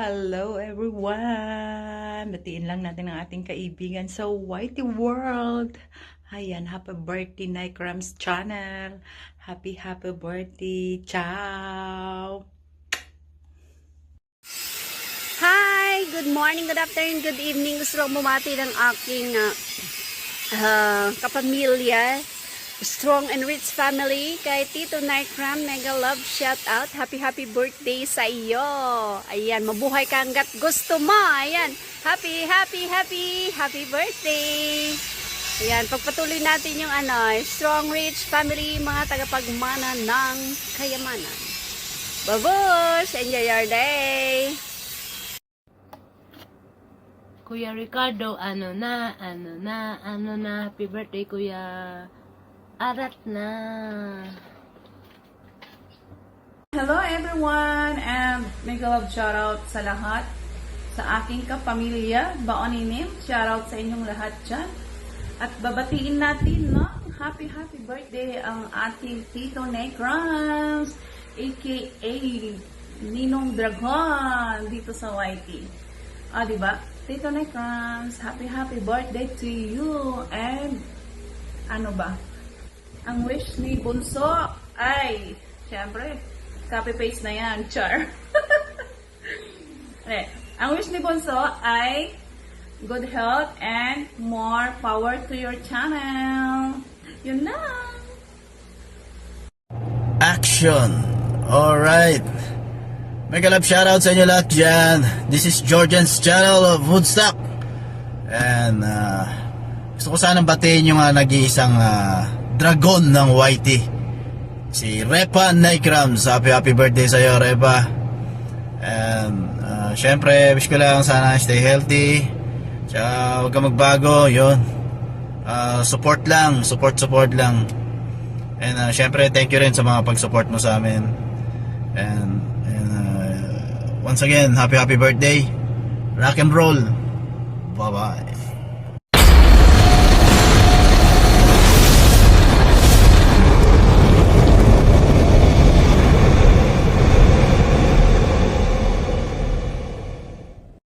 Hello everyone! Batiin lang natin ang ating kaibigan sa Whitey World. Ayan, happy birthday Nykrams channel. Happy birthday. Ciao! Hi! Good morning, good afternoon, good evening. Gusto lang bumati ng aking kapamilya. Strong and rich family. Kay Tito Nykram, mega love shout out. Happy birthday sa iyo. Ayan, mabuhay ka hanggat gusto mo. Ayan, happy birthday. Ayan, pagpatuloy natin yung strong rich family, mga tagapagmana ng kayamanan. Babush! Enjoy your day! Kuya Ricardo, ano na, happy birthday, Kuya. Arat na. Hello everyone! And mega love shoutout sa lahat. Sa aking kapamilya, Baoninim. Shoutout sa inyong lahat dyan. At babatiin natin, no? Happy birthday ang ating Tito Nykrams, aka Ninong Dragon, dito sa YT. Diba? Tito Nykrams, happy birthday to you. And, ano ba? Ang wish ni Bunso ay, syempre, copy-paste na yan, char. Ang wish ni Bunso ay good health and more power to your channel. Yun lang. Action! Alright. Mega love shoutout sa inyo lahat dyan. This is Georgian's channel of Woodstock. And gusto ko sanang batiin yung nag-iisang dragon ng YT, si Repa Nykrams. Happy birthday sa iyo, Repa. And syempre wish ko lang sana stay healthy, tsaka huwag ka magbago. Yun, support lang. And syempre thank you rin sa mga pag-support mo sa amin. And once again, happy birthday. Rock and roll. Bye bye.